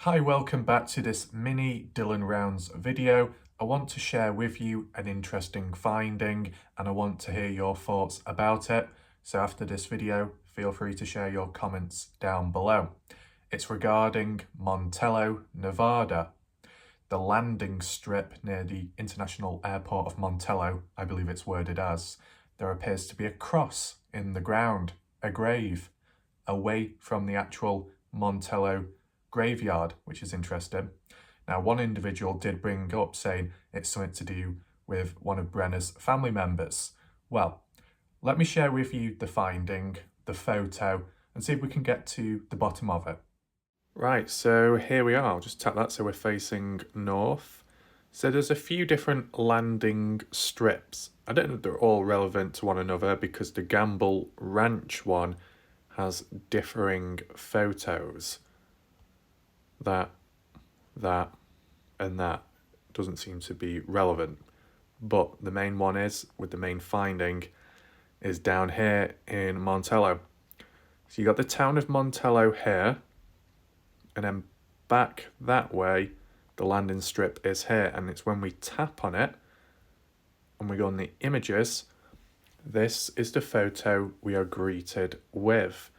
Hi, welcome back to this mini Dylan Rounds video. I want to share with you an interesting finding and I want to hear your thoughts about it. So after this video, feel free to share your comments down below. It's regarding Montello, Nevada. The landing strip near the International Airport of Montello, I believe it's worded as, there appears to be a cross in the ground, a grave, away from the actual Montello graveyard, which is interesting. Now, one individual did bring up saying it's something to do with one of Brenner's family members. Well, let me share with you the finding, the photo, and see if we can get to the bottom of it. Right, so here we are. I'll just tap that so we're facing north. So there's a few different landing strips. I don't know if they're all relevant to one another because the Gamble Ranch one has differing photos. That, and that doesn't seem to be relevant. But the main one is, with the main finding, is down here in Montello. So you got the town of Montello here, and then back that way, the landing strip is here, and it's when we tap on it, and we go on the images, this is the photo we are greeted with.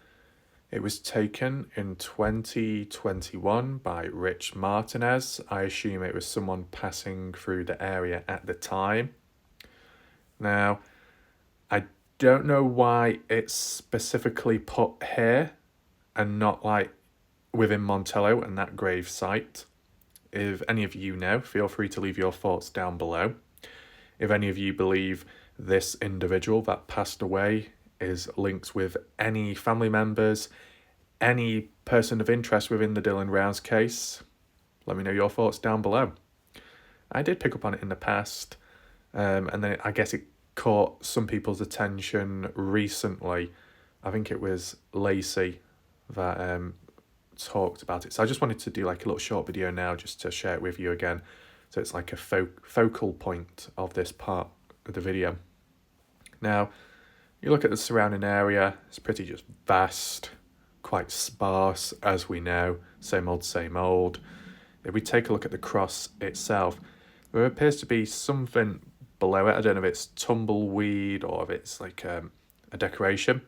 It was taken in 2021 by Rich Martinez. I assume it was someone passing through the area at the time. Now, I don't know why it's specifically put here and not like within Montello and that grave site. If any of you know, feel free to leave your thoughts down below. If any of you believe this individual that passed away is linked with any family members, any person of interest within the Dylan Rounds case, let me know your thoughts down below. I did pick up on it in the past, and then I guess it caught some people's attention recently. I think it was Lacey that talked about it. So I just wanted to do like a little short video now just to share it with you again. So it's like a focal point of this part of the video. Now, you look at the surrounding area, it's pretty just vast, quite sparse, as we know, same old, same old. If we take a look at the cross itself, there appears to be something below it. I don't know if it's tumbleweed or if it's like a decoration,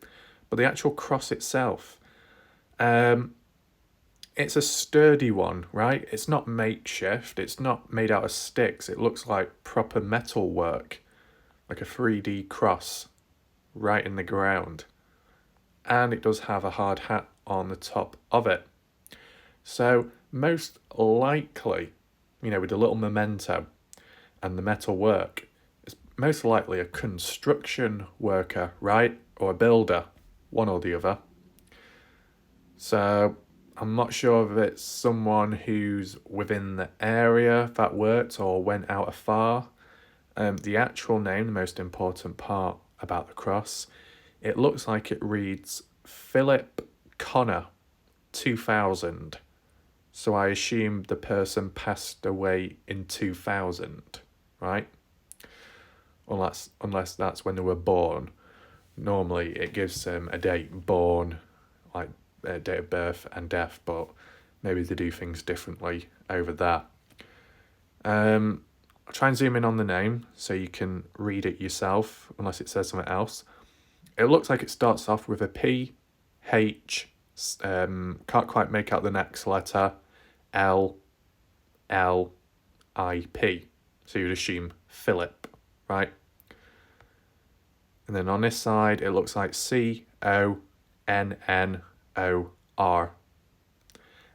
but the actual cross itself, it's a sturdy one, right? It's not makeshift, it's not made out of sticks, it looks like proper metal work, like a 3D cross right in the ground. And it does have a hard hat on the top of it. So most likely, with the little memento and the metal work, it's most likely a construction worker, right? Or a builder, one or the other. So I'm not sure if it's someone who's within the area that worked or went out afar. The actual name, the most important part about the cross, it looks like it reads Philip Connor 2000. So I assume the person passed away in 2000, right? Unless that's when they were born. Normally it gives them a date born, like date of birth and death, but maybe they do things differently over that. I'll try and zoom in on the name so you can read it yourself, unless it says something else. It looks like it starts off with a P, H, can't quite make out the next letter, L, L, I, P. So you'd assume Philip, right? And then on this side, it looks like C, O, N, N, O, R.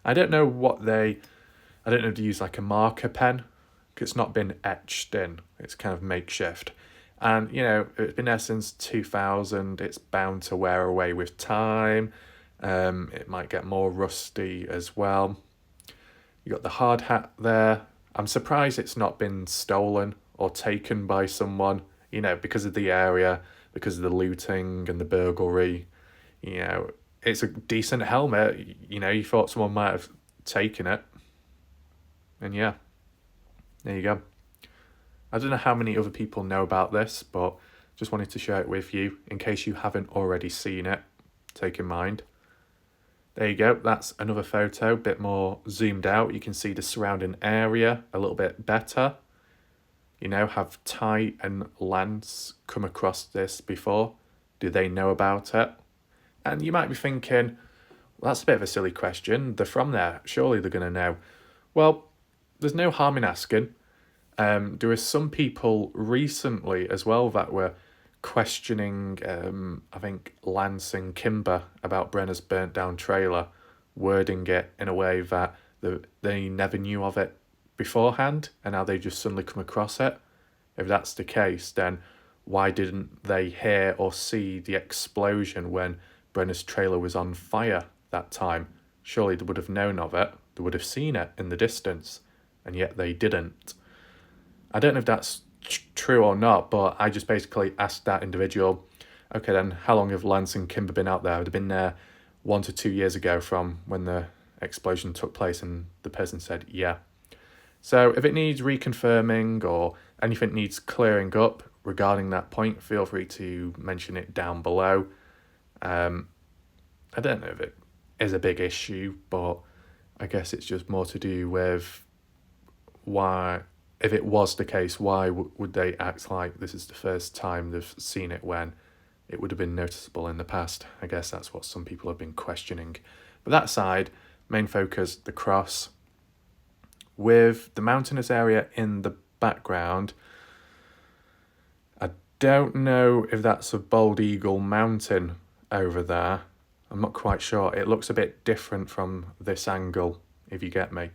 I don't know if they use like a marker pen, because it's not been etched in. It's kind of makeshift. And, it's been there since 2000. It's bound to wear away with time. It might get more rusty as well. You got the hard hat there. I'm surprised it's not been stolen or taken by someone, because of the area, because of the looting and the burglary. It's a decent helmet. You thought someone might have taken it. And yeah, there you go. I don't know how many other people know about this, but just wanted to share it with you in case you haven't already seen it. Take in mind. There you go, that's another photo, a bit more zoomed out. You can see the surrounding area a little bit better. You know, have Ty and Lance come across this before? Do they know about it? And you might be thinking, well, that's a bit of a silly question. They're from there. Surely they're going to know. Well, there's no harm in asking. There were some people recently as well that were questioning, I think, Lance and Kimber about Brenner's burnt down trailer, wording it in a way that they never knew of it beforehand and now they just suddenly come across it. If that's the case, then why didn't they hear or see the explosion when Brenner's trailer was on fire that time? Surely they would have known of it, they would have seen it in the distance, and yet they didn't. I don't know if that's true or not, but I just basically asked that individual, okay then, how long have Lance and Kimber been out there? They've been there 1 to 2 years ago from when the explosion took place, and the person said, yeah. So if it needs reconfirming or anything needs clearing up regarding that point, feel free to mention it down below. I don't know if it is a big issue, but I guess it's just more to do with why, if it was the case, why would they act like this is the first time they've seen it when it would have been noticeable in the past? I guess that's what some people have been questioning. But that aside, main focus, the cross. With the mountainous area in the background, I don't know if that's a Bald Eagle Mountain over there. I'm not quite sure. It looks a bit different from this angle, if you get me.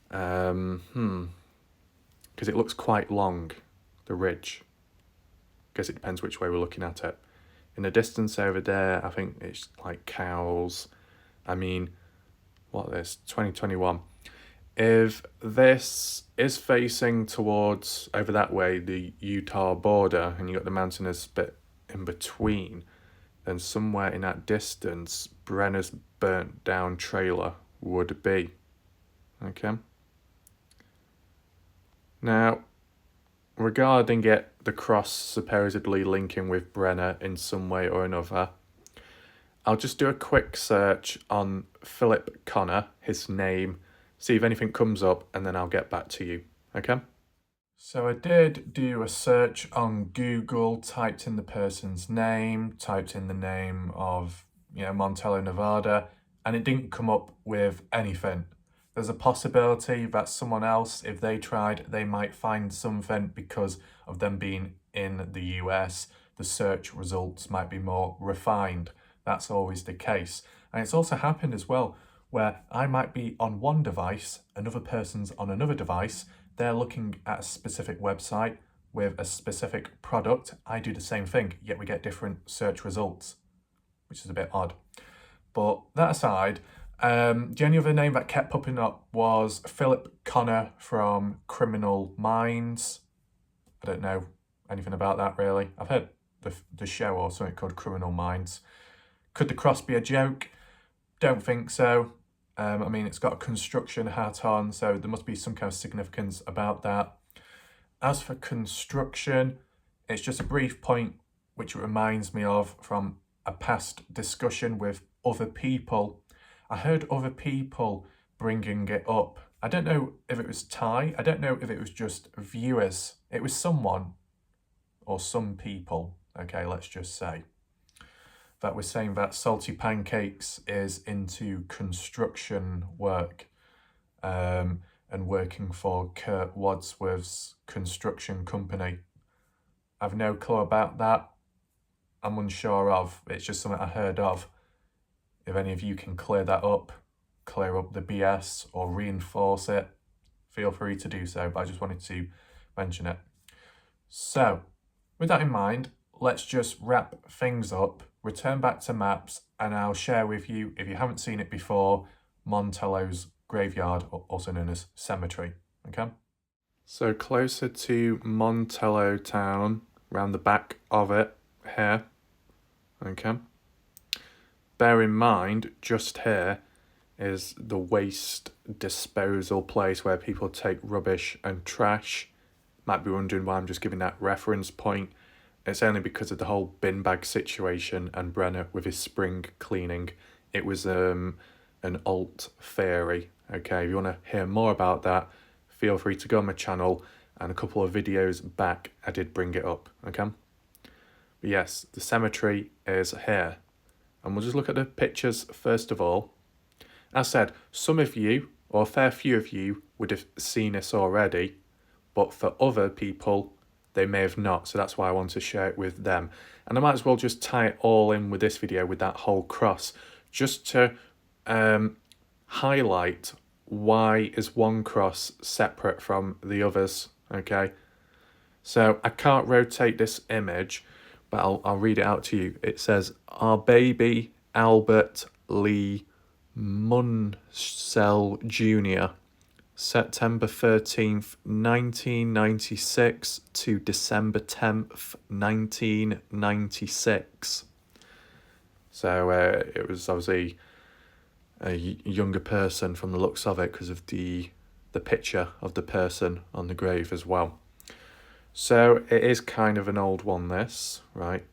Because it looks quite long, the ridge. Guess it depends which way we're looking at it. In the distance over there, I think it's like cows. I mean, what is 2021? If this is facing towards over that way, the Utah border, and you got the mountainous bit in between, then somewhere in that distance, Brenner's burnt down trailer would be. Okay. Now, regarding it, the cross supposedly linking with Brenner in some way or another, I'll just do a quick search on Philip Connor, his name, see if anything comes up, and then I'll get back to you, okay? So I did do a search on Google, typed in the person's name, typed in the name of, Montello, Nevada, and it didn't come up with anything. There's a possibility that someone else, if they tried, they might find something because of them being in the US. The search results might be more refined. That's always the case. And it's also happened as well where I might be on one device, another person's on another device, they're looking at a specific website with a specific product. I do the same thing, yet we get different search results, which is a bit odd. But that aside, the only other name that kept popping up was Philip Connor from Criminal Minds. I don't know anything about that really. I've heard the show or something called Criminal Minds. Could the cross be a joke? Don't think so. I mean, it's got a construction hat on, so there must be some kind of significance about that. As for construction, it's just a brief point which reminds me of from a past discussion with other people. I heard other people bringing it up. I don't know if it was Ty. I don't know if it was just viewers. It was someone or some people, okay, let's just say, that was saying that Salty Pancakes is into construction work and working for Kurt Wadsworth's construction company. I've no clue about that. I'm unsure of. It's just something I heard of. If any of you can clear that up, clear up the BS or reinforce it, feel free to do so, but I just wanted to mention it. So, with that in mind, let's just wrap things up, return back to maps, and I'll share with you, if you haven't seen it before, Montello's graveyard, also known as cemetery, okay? So closer to Montello town, around the back of it, here, okay? Bear in mind, just here is the waste disposal place where people take rubbish and trash. Might be wondering why I'm just giving that reference point. It's only because of the whole bin bag situation and Brenner with his spring cleaning it was an alt theory. Okay, if you want to hear more about that, feel free to go on my channel, and a couple of videos back I did bring it up. Okay, but yes, the cemetery is here, and we'll just look at the pictures first of all. As said, some of you, or a fair few of you, would have seen this already, but for other people, they may have not, so that's why I want to share it with them. And I might as well just tie it all in with this video with that whole cross, just to highlight why is one cross separate from the others, okay? So I can't rotate this image, but I'll read it out to you. It says, our baby Albert Lee Munsell Jr., September 13th, 1996 to December 10th, 1996. So it was obviously a younger person from the looks of it because of the picture of the person on the grave as well. So it is kind of an old one, this, right?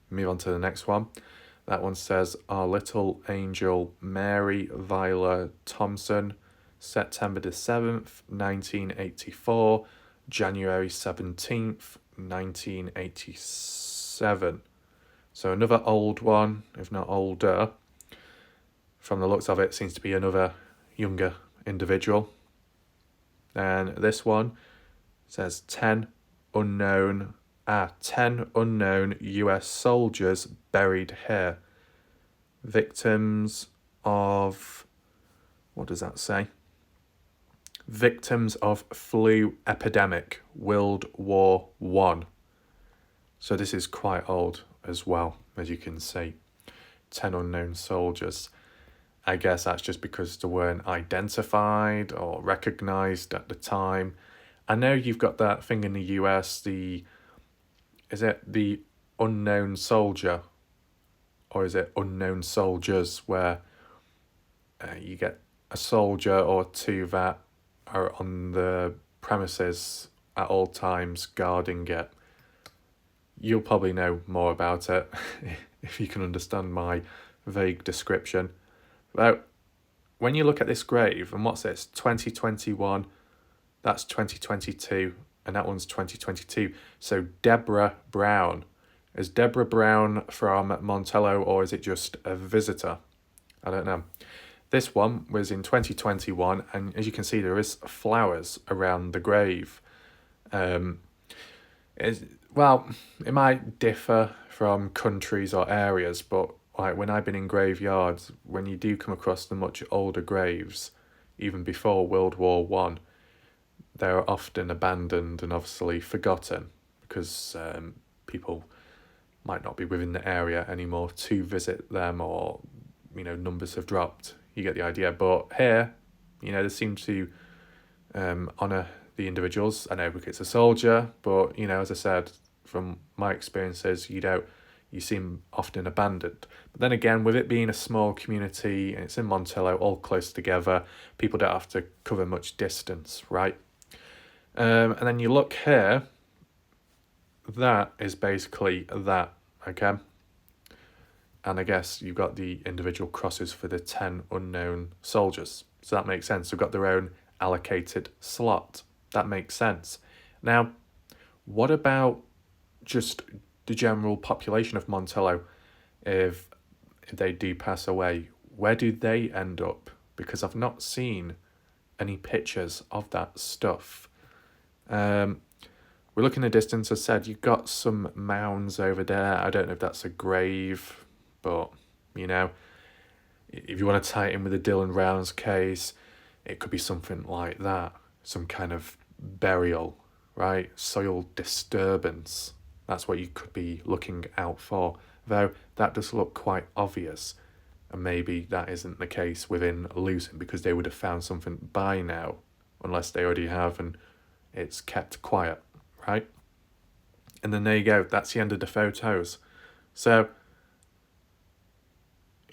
Move on to the next one. That one says, our little angel Mary Viola Thompson, September the 7th, 1984, January 17th, 1987. So another old one, if not older. From the looks of it, seems to be another younger individual. And this one says 10 unknown US soldiers buried here. Victims of, what does that say? Victims of flu epidemic, World War I. So this is quite old as well, as you can see. 10 unknown soldiers. I guess that's just because they weren't identified or recognised at the time. I know you've got that thing in the US, is it the unknown soldier? Or is it unknown soldiers, where you get a soldier or two that are on the premises at all times guarding it. You'll probably know more about it if you can understand my vague description. But when you look at this grave, and what's this, 2021, that's 2022, and that one's 2022. So Deborah Brown. Is Deborah Brown from Montello, or is it just a visitor? I don't know. This one was in 2021, and as you can see, there is flowers around the grave. Well, it might differ from countries or areas, but like when I've been in graveyards, when you do come across the much older graves, even before World War I, they're often abandoned and obviously forgotten because people might not be within the area anymore to visit them, or numbers have dropped. You get the idea. But here, they seem to honour the individuals. I know because it's a soldier, but as I said, from my experiences, you seem often abandoned. But then again, with it being a small community and it's in Montello, all close together, people don't have to cover much distance, right? And then you look here, that is basically that, okay? And I guess you've got the individual crosses for the 10 unknown soldiers. So that makes sense. They've got their own allocated slot. That makes sense. Now, what about just the general population of Montello? If they do pass away, where do they end up? Because I've not seen any pictures of that stuff. We're looking at distance. As I said, you've got some mounds over there. I don't know if that's a grave, but, if you want to tie it in with the Dylan Rounds case, it could be something like that. Some kind of burial, right? Soil disturbance. That's what you could be looking out for. Though that does look quite obvious. And maybe that isn't the case within Lucerne, because they would have found something by now, unless they already have and it's kept quiet, right? And then there you go. That's the end of the photos. So,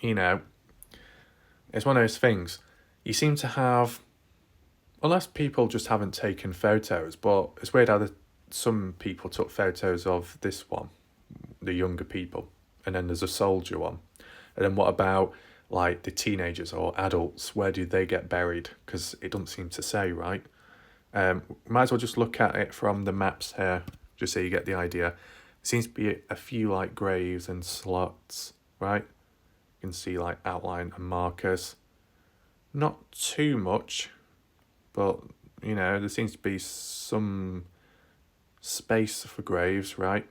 it's one of those things. You seem to have, unless people just haven't taken photos, but it's weird how some people took photos of this one, the younger people, and then there's a soldier one. And then what about like the teenagers or adults, where do they get buried? Because it doesn't seem to say, right? Might as well just look at it from the maps here, just so you get the idea. There seems to be a few like graves and slots, right? You can see like outline and markers. Not too much, but there seems to be some space for graves, right?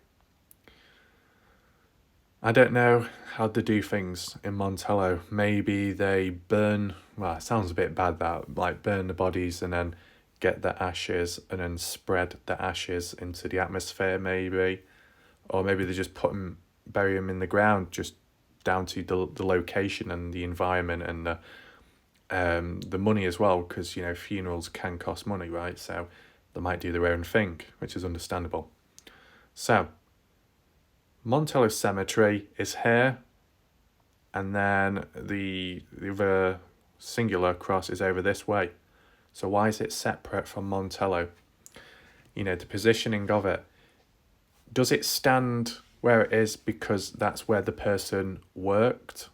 I don't know how they do things in Montello. Maybe they burn, well, it sounds a bit bad that, like burn the bodies and then get the ashes and then spread the ashes into the atmosphere, maybe. Or maybe they just bury them in the ground, just down to the location and the environment and the money as well, because, funerals can cost money, right? So they might do their own thing, which is understandable. So, Montello Cemetery is here, and then the other singular cross is over this way. So why is it separate from Montello? The positioning of it. Does it stand where it is because that's where the person worked?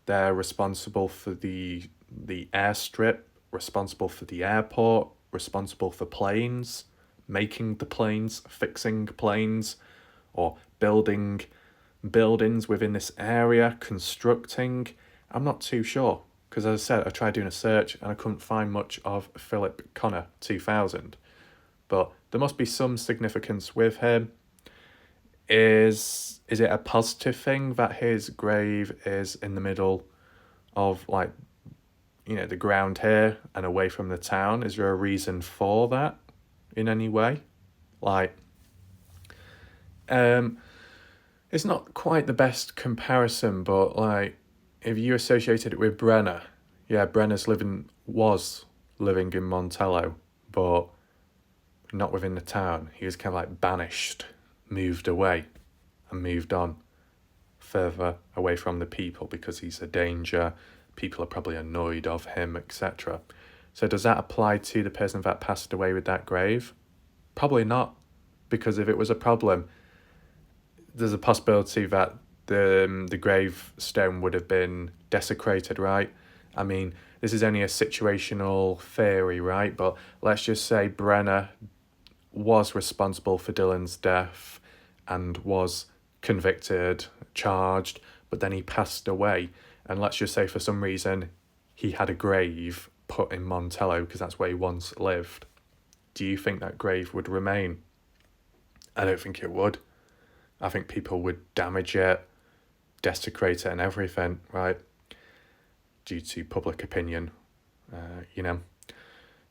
They're responsible for the airstrip, responsible for the airport, responsible for planes, making the planes, fixing planes, or building buildings within this area, constructing. I'm not too sure, because as I said, I tried doing a search and I couldn't find much of Philip Connor 2000. But there must be some significance with him. Is it a positive thing that his grave is in the middle of the ground here and away from the town? Is there a reason for that in any way? It's not quite the best comparison, but if you associated it with Brenner, yeah, Brenner's was living in Montello, but not within the town. He was kind of banished, moved away, and moved on further away from the people because he's a danger. People are probably annoyed of him, etc. So does that apply to the person that passed away with that grave? Probably not, because if it was a problem, there's a possibility that the gravestone would have been desecrated, right? I mean, this is only a situational theory, right? But let's just say Brenner was responsible for Dylan's death and was convicted, charged, but then he passed away. And let's just say for some reason he had a grave put in Montello because that's where he once lived. Do you think that grave would remain? I don't think it would. I think people would damage it, desecrate it and everything, right? Due to public opinion,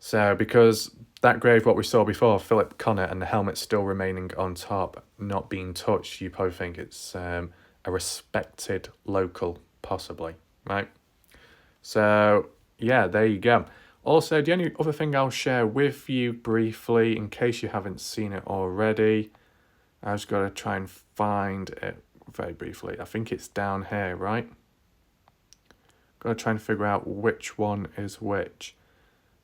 So because that grave, what we saw before, Philip Connor, and the helmet still remaining on top, not being touched, you probably think it's a respected local, possibly, right? So, yeah, there you go. Also, the only other thing I'll share with you briefly, in case you haven't seen it already, I just got to try and find it very briefly. I think it's down here, right? Got to try and figure out which one is which.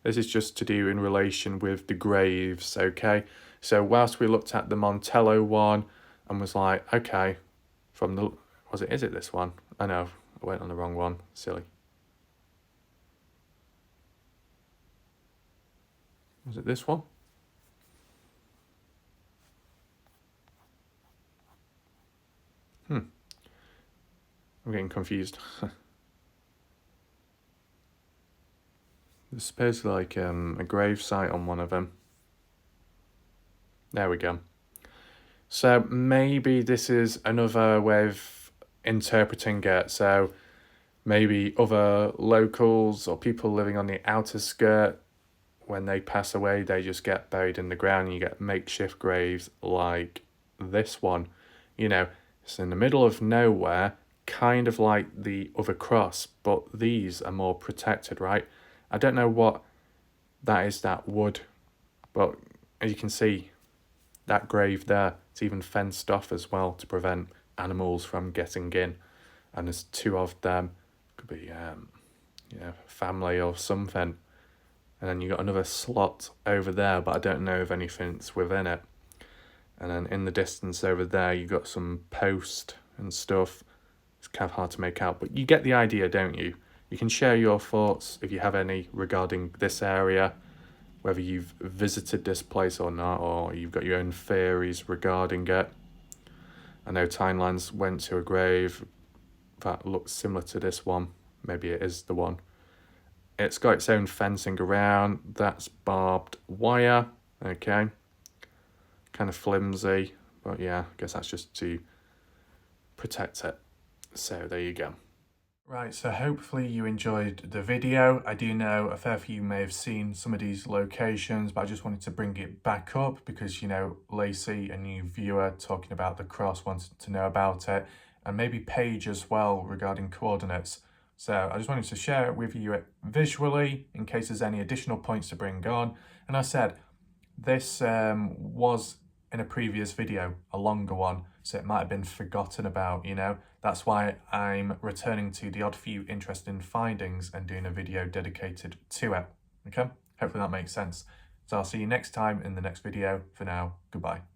This is just to do in relation with the graves, okay? So whilst we looked at the Montello one and was like, okay, is it this one? I know, I went on the wrong one, silly. Was it this one? I'm getting confused. There's supposedly a grave site on one of them. There we go. So maybe this is another way of interpreting it. So maybe other locals or people living on the outer skirt, when they pass away, they just get buried in the ground and you get makeshift graves like this one. It's in the middle of nowhere, kind of like the other cross, but these are more protected, right? I don't know what that is, that wood, but as you can see, that grave there, it's even fenced off as well to prevent animals from getting in. And there's two of them, could be family or something. And then you got another slot over there, but I don't know if anything's within it. And then in the distance over there, you got some post and stuff. It's kind of hard to make out, but you get the idea, don't you? You can share your thoughts if you have any regarding this area, whether you've visited this place or not, or you've got your own theories regarding it. I know Timelines went to a grave that looks similar to this one. Maybe it is the one. It's got its own fencing around. That's barbed wire. Okay. Kind of flimsy. But yeah, I guess that's just to protect it. So there you go. Right, so hopefully you enjoyed the video. I do know a fair few may have seen some of these locations, but I just wanted to bring it back up because, you know, Lacey, a new viewer talking about the cross, wanted to know about it, and maybe Paige as well regarding coordinates. So I just wanted to share it with you visually in case there's any additional points to bring on. And I said, this was in a previous video, a longer one, so it might have been forgotten about, you know. That's why I'm returning to the odd few interesting findings and doing a video dedicated to it, okay? Hopefully that makes sense. So I'll see you next time in the next video. For now, goodbye.